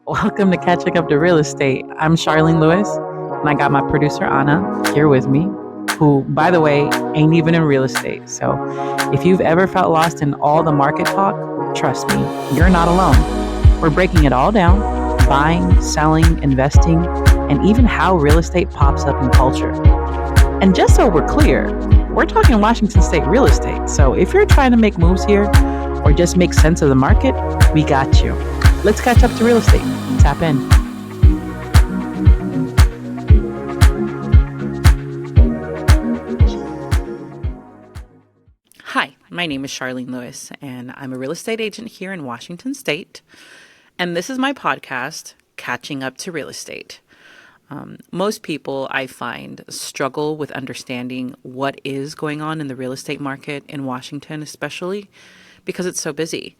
Welcome to Catching Up to Real Estate. I'm Charlene Lewis, and I got my producer Anna here with me, who, by the way, ain't even in real estate. So if you've ever felt lost in all the market talk, trust me, you're not alone. We're breaking it all down: buying, selling, investing, and even how real estate pops up in culture. And just so we're clear, we're talking Washington State real estate. So if you're trying to make moves here or just make sense of the market, we got you. Let's catch up to real estate. Tap in. Hi, my name is Charlene Lewis, and I'm a real estate agent here in Washington State. And this is my podcast, Catching Up to Real Estate. Most people, I find, struggle with understanding what is going on in the real estate market in Washington, especially because it's so busy.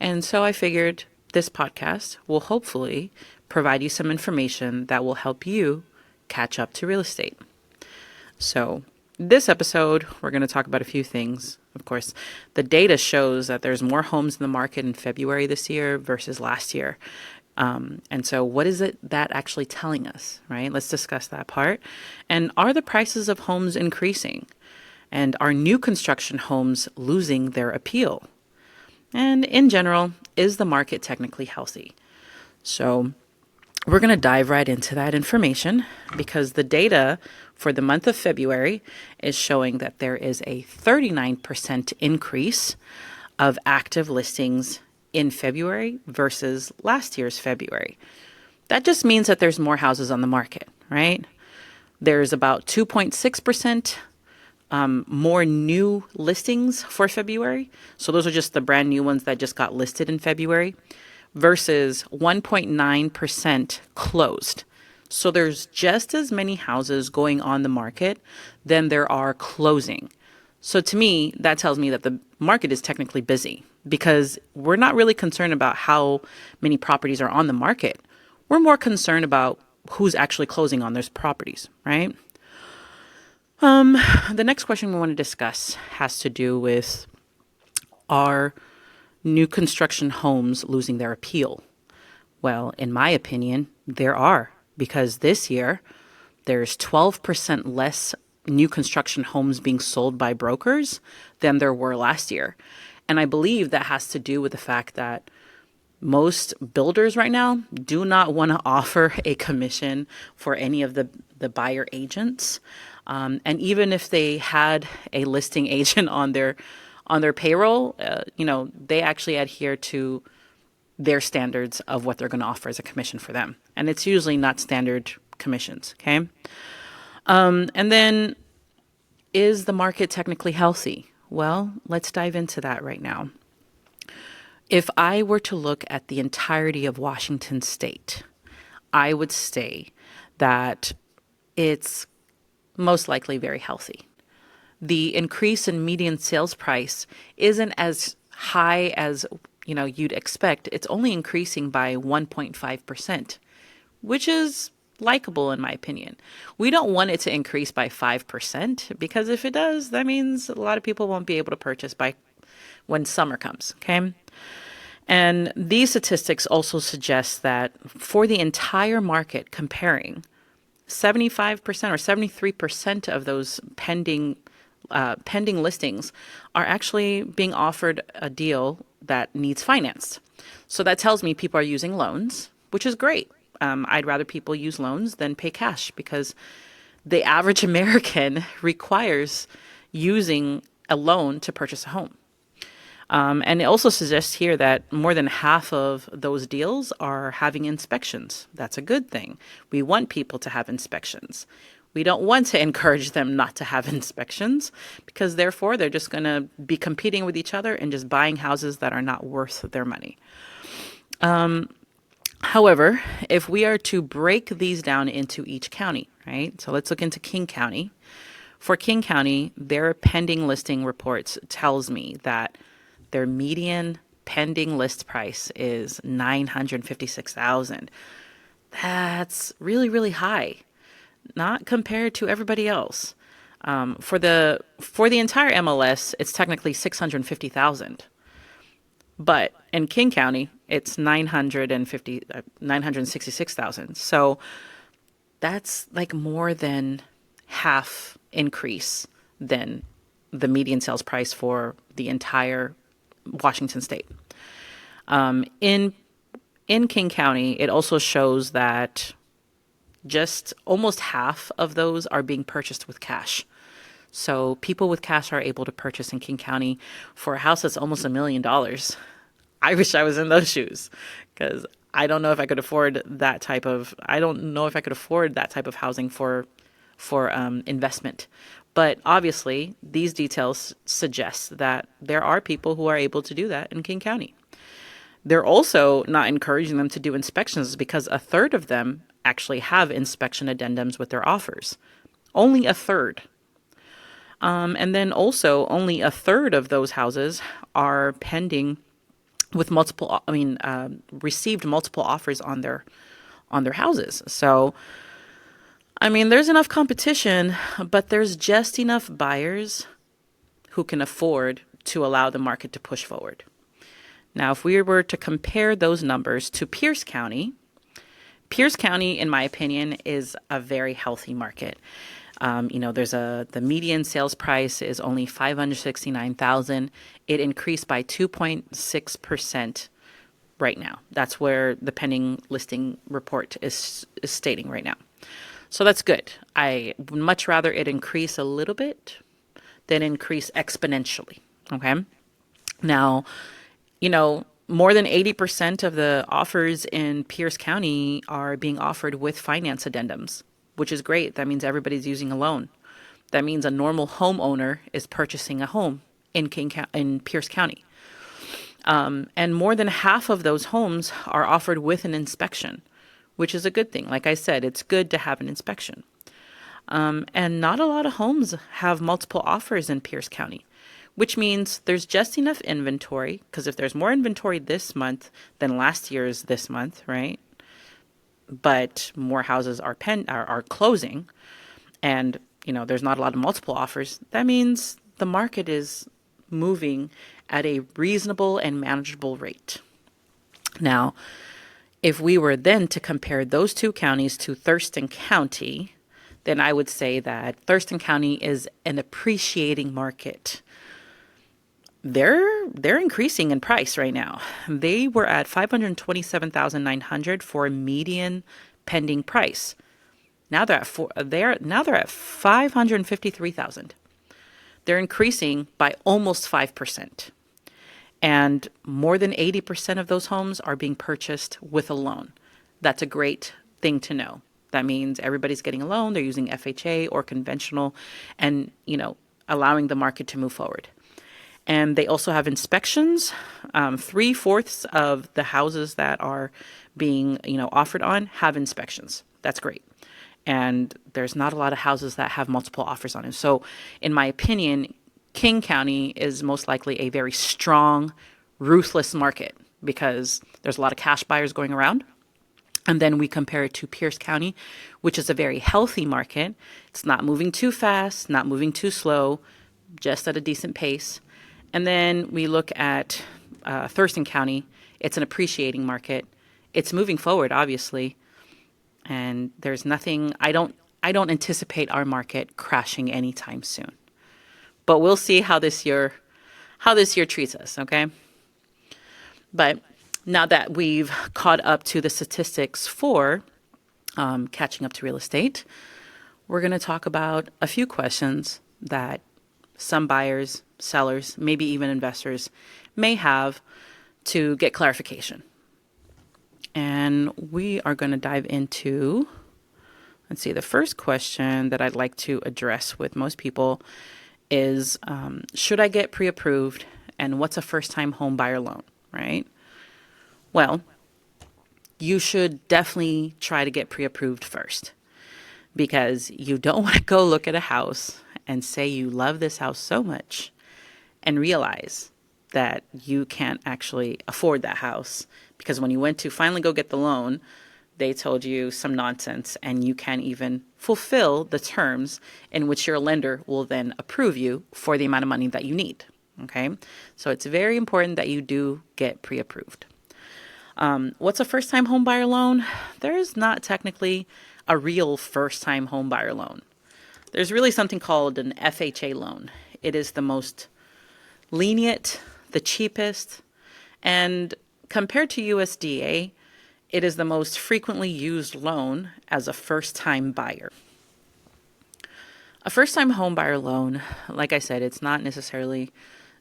And so I figured this podcast will hopefully provide you some information that will help you catch up to real estate. So this episode, we're going to talk about a few things. Of course, the data shows that there's more homes in the market in February this year versus last year. And so what is it that actually telling us, right? Let's discuss that part. And are the prices of homes increasing? And are new construction homes losing their appeal? And in general, is the market technically healthy? So we're going to dive right into that information because the data for the month of February is showing that there is a 39% increase of active listings in February versus last year's February. That just means that there's more houses on the market, right? There's about 2.6% more new listings for February. So those are just the brand new ones that just got listed in February versus 1.9% closed. So there's just as many houses going on the market than there are closing. So to me, that tells me that the market is technically busy because we're not really concerned about how many properties are on the market. We're more concerned about who's actually closing on those properties, right? The next question we want to discuss has to do with, are new construction homes losing their appeal? Well, in my opinion, there are, because this year there's 12% less new construction homes being sold by brokers than there were last year. And I believe that has to do with the fact that most builders right now do not want to offer a commission for any of the buyer agents. And even if they had a listing agent on their payroll, they actually adhere to their standards of what they're going to offer as a commission for them. And it's usually not standard commissions, okay? And then, is the market technically healthy? Well, let's dive into that right now. If I were to look at the entirety of Washington State, I would say that it's most likely very healthy. The increase in median sales price isn't as high as you'd expect. It's only increasing by 1.5%, which is likable in my opinion. We don't want it to increase by 5% because if it does, that means a lot of people won't be able to purchase by when summer comes, okay? And these statistics also suggest that for the entire market, comparing 75% or 73% of those pending listings are actually being offered a deal that needs financed. So that tells me people are using loans, which is great. I'd rather people use loans than pay cash because the average American requires using a loan to purchase a home. And it also suggests here that more than half of those deals are having inspections. That's a good thing. We want people to have inspections. We don't want to encourage them not to have inspections because therefore they're just going to be competing with each other and just buying houses that are not worth their money. However, if we are to break these down into each county, right? So let's look into King County. For King County, their pending listing reports tells me that their median pending list price is $956,000. That's really, really high, not compared to everybody else. For the entire MLS, it's technically $650,000. But in King County, it's 966,000. So that's like more than half increase than the median sales price for the entire Washington state. In King County, it also shows that just almost half of those are being purchased with cash. So people with cash are able to purchase in King County for a house that's almost $1 million. I wish I was in those shoes because I don't know if I could afford that type of. I don't know if I could afford that type of housing for investment. But obviously, these details suggest that there are people who are able to do that in King County. They're also not encouraging them to do inspections because a third of them actually have inspection addendums with their offers. Only a third. And then also, only a third of those houses are pending with multiple. Received multiple offers on their houses. So, I mean, there's enough competition, but there's just enough buyers who can afford to allow the market to push forward. Now, if we were to compare those numbers to Pierce County, in my opinion, is a very healthy market. The median sales price is only $569,000. It increased by 2.6% right now. That's where the pending listing report is stating right now. So that's good. I would much rather it increase a little bit than increase exponentially. Okay. Now, more than 80% of the offers in Pierce County are being offered with finance addendums, which is great. That means everybody's using a loan. That means a normal homeowner is purchasing a home in Pierce County. And more than half of those homes are offered with an inspection, which is a good thing. Like I said, it's good to have an inspection. And not a lot of homes have multiple offers in Pierce County, which means there's just enough inventory. Because if there's more inventory this month than last year's this month, right? But more houses are closing, and there's not a lot of multiple offers. That means the market is moving at a reasonable and manageable rate. Now, if we were then to compare those two counties to Thurston County, then I would say that Thurston County is an appreciating market. They're increasing in price right now. They were at $527,900 for a median pending price. Now they're at $553,000. They're increasing by almost 5%. And more than 80% of those homes are being purchased with a loan. That's a great thing to know. That means everybody's getting a loan, they're using FHA or conventional, and allowing the market to move forward. And they also have inspections. 3/4 of the houses that are being, offered on have inspections. That's great. And there's not a lot of houses that have multiple offers on it. So in my opinion, King County is most likely a very strong, ruthless market because there's a lot of cash buyers going around. And then we compare it to Pierce County, which is a very healthy market. It's not moving too fast, not moving too slow, just at a decent pace. And then we look at Thurston County. It's an appreciating market. It's moving forward, obviously. And there's nothing, I don't anticipate our market crashing anytime soon. But we'll see how this year treats us, okay? But now that we've caught up to the statistics for catching up to real estate, we're going to talk about a few questions that some buyers, sellers, maybe even investors may have to get clarification. And we are going to dive into, let's see, the first question that I'd like to address with most people is, should I get pre-approved, and what's a first-time home buyer loan, right? Well, you should definitely try to get pre-approved first, because you don't want to go look at a house and say you love this house so much and realize that you can't actually afford that house because when you went to finally go get the loan, they told you some nonsense and you can't even fulfill the terms in which your lender will then approve you for the amount of money that you need. Okay. So it's very important that you do get pre-approved. What's a first time home buyer loan? There is not technically a real first time home buyer loan. There's really something called an FHA loan. It is the most lenient, the cheapest, and compared to USDA, it is the most frequently used loan as a first time buyer. A first time home buyer loan, like I said, it's not necessarily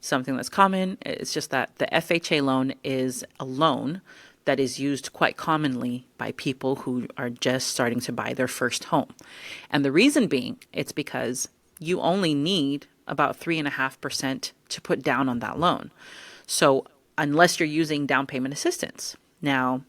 something that's common. It's just that the FHA loan is a loan that is used quite commonly by people who are just starting to buy their first home. And the reason being, it's because you only need about 3.5% to put down on that loan. So unless you're using down payment assistance. Now,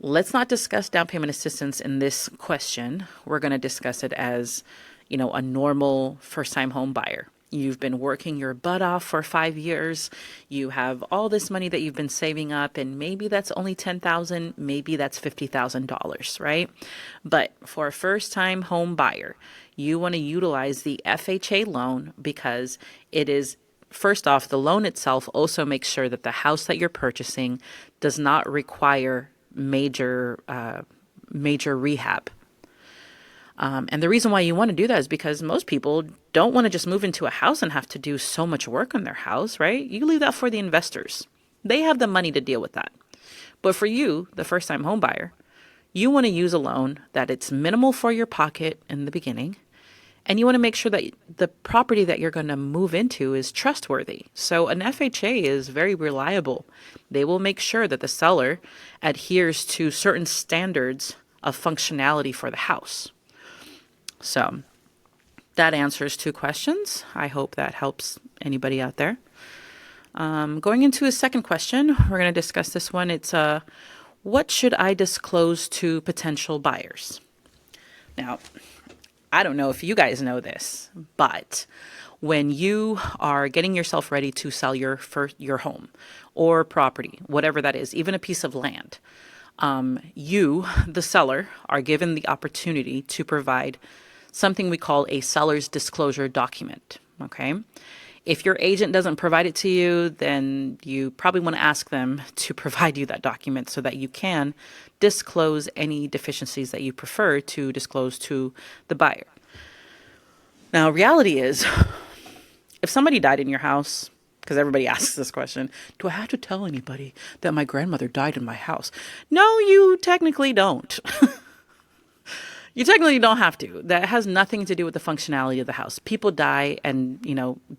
let's not discuss down payment assistance in this question. We're going to discuss it as, a normal first-time home buyer. You've been working your butt off for 5 years. You have all this money that you've been saving up, and maybe that's only $10,000, maybe that's $50,000, right? But for a first-time home buyer, you want to utilize the FHA loan because it is, first off, the loan itself also makes sure that the house that you're purchasing does not require major rehab. And the reason why you want to do that is because most people don't want to just move into a house and have to do so much work on their house, right? You leave that for the investors. They have the money to deal with that. But for you, the first-time home buyer, you want to use a loan that it's minimal for your pocket in the beginning, and you want to make sure that the property that you're going to move into is trustworthy. So an FHA is very reliable. They will make sure that the seller adheres to certain standards of functionality for the house. So that answers 2 questions. I hope that helps anybody out there. Going into a second question, we're going to discuss this one. It's what should I disclose to potential buyers? Now, I don't know if you guys know this, but when you are getting yourself ready to sell your home or property, whatever that is, even a piece of land, you, the seller, are given the opportunity to provide something we call a seller's disclosure document. Okay. If your agent doesn't provide it to you, then you probably want to ask them to provide you that document so that you can disclose any deficiencies that you prefer to disclose to the buyer. Now, reality is, if somebody died in your house, because everybody asks this question, do I have to tell anybody that my grandmother died in my house? No, you technically don't. You technically don't have to. That has nothing to do with the functionality of the house. People die and,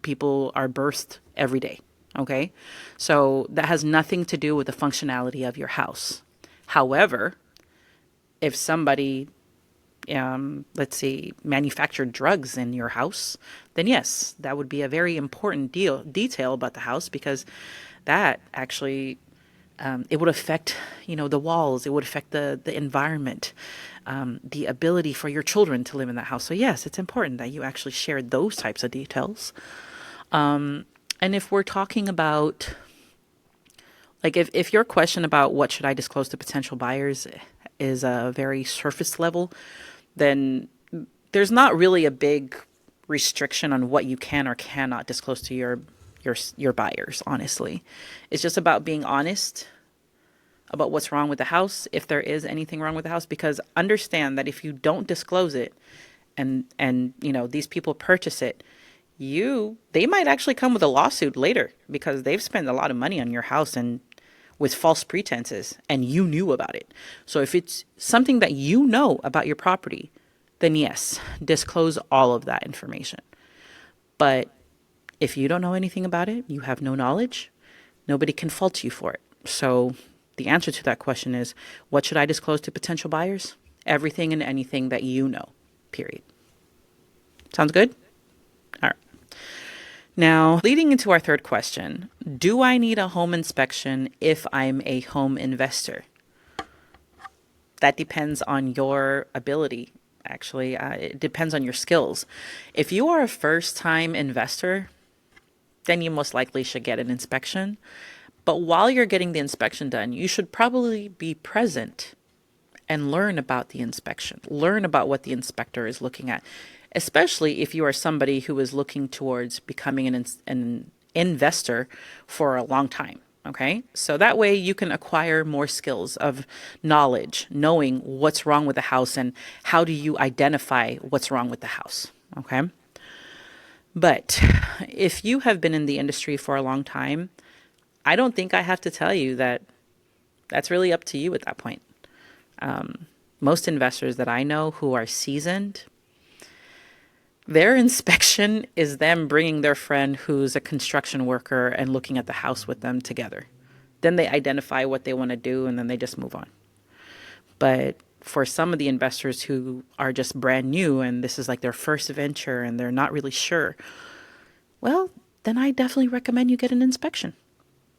people are birthed every day. Okay. So that has nothing to do with the functionality of your house. However, if somebody, manufactured drugs in your house, then yes, that would be a very important detail about the house because that actually, it would affect, the walls. It would affect the environment, the ability for your children to live in that house. So yes, it's important that you actually share those types of details. And if we're talking about, if your question about what should I disclose to potential buyers is a very surface level, then there's not really a big restriction on what you can or cannot disclose to your buyers, honestly. It's just about being honest about what's wrong with the house, if there is anything wrong with the house, because understand that if you don't disclose it and these people purchase it, they might actually come with a lawsuit later because they've spent a lot of money on your house and with false pretenses and you knew about it. So if it's something that you know about your property, then yes, disclose all of that information. But if you don't know anything about it, you have no knowledge, nobody can fault you for it. So the answer to that question is, what should I disclose to potential buyers? Everything and anything that you know, period. Sounds good? All right. Now, leading into our third question, do I need a home inspection if I'm a home investor? That depends on your ability. Actually, it depends on your skills. If you are a first-time investor, then you most likely should get an inspection. But while you're getting the inspection done, you should probably be present and learn about the inspection. Learn about what the inspector is looking at, especially if you are somebody who is looking towards becoming an investor for a long time. Okay. So that way you can acquire more skills of knowledge, knowing what's wrong with the house and how do you identify what's wrong with the house. Okay. But if you have been in the industry for a long time, I don't think I have to tell you that that's really up to you at that point. Most investors that I know who are seasoned, their inspection is them bringing their friend who's a construction worker and looking at the house with them together. Then they identify what they want to do and then they just move on. But for some of the investors who are just brand new and this is like their first venture and they're not really sure, well, then I definitely recommend you get an inspection.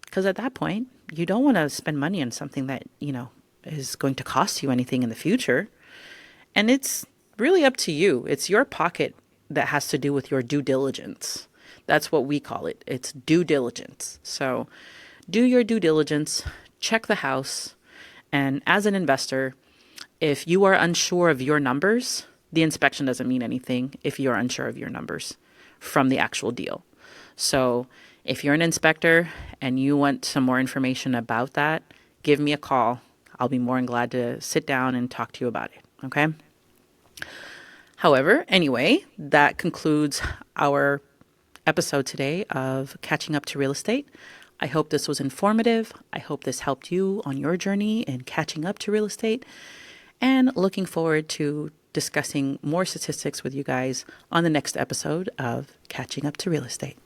Because at that point, you don't want to spend money on something that, is going to cost you anything in the future. And it's really up to you. It's your pocket that has to do with your due diligence. That's what we call it. It's due diligence. So do your due diligence, check the house. And as an investor, if you are unsure of your numbers, the inspection doesn't mean anything if you're unsure of your numbers from the actual deal. So if you're an inspector and you want some more information about that, give me a call. I'll be more than glad to sit down and talk to you about it. Okay? However, anyway, that concludes our episode today of Catching Up to Real Estate. I hope this was informative. I hope this helped you on your journey in catching up to real estate, and looking forward to discussing more statistics with you guys on the next episode of Catching Up to Real Estate.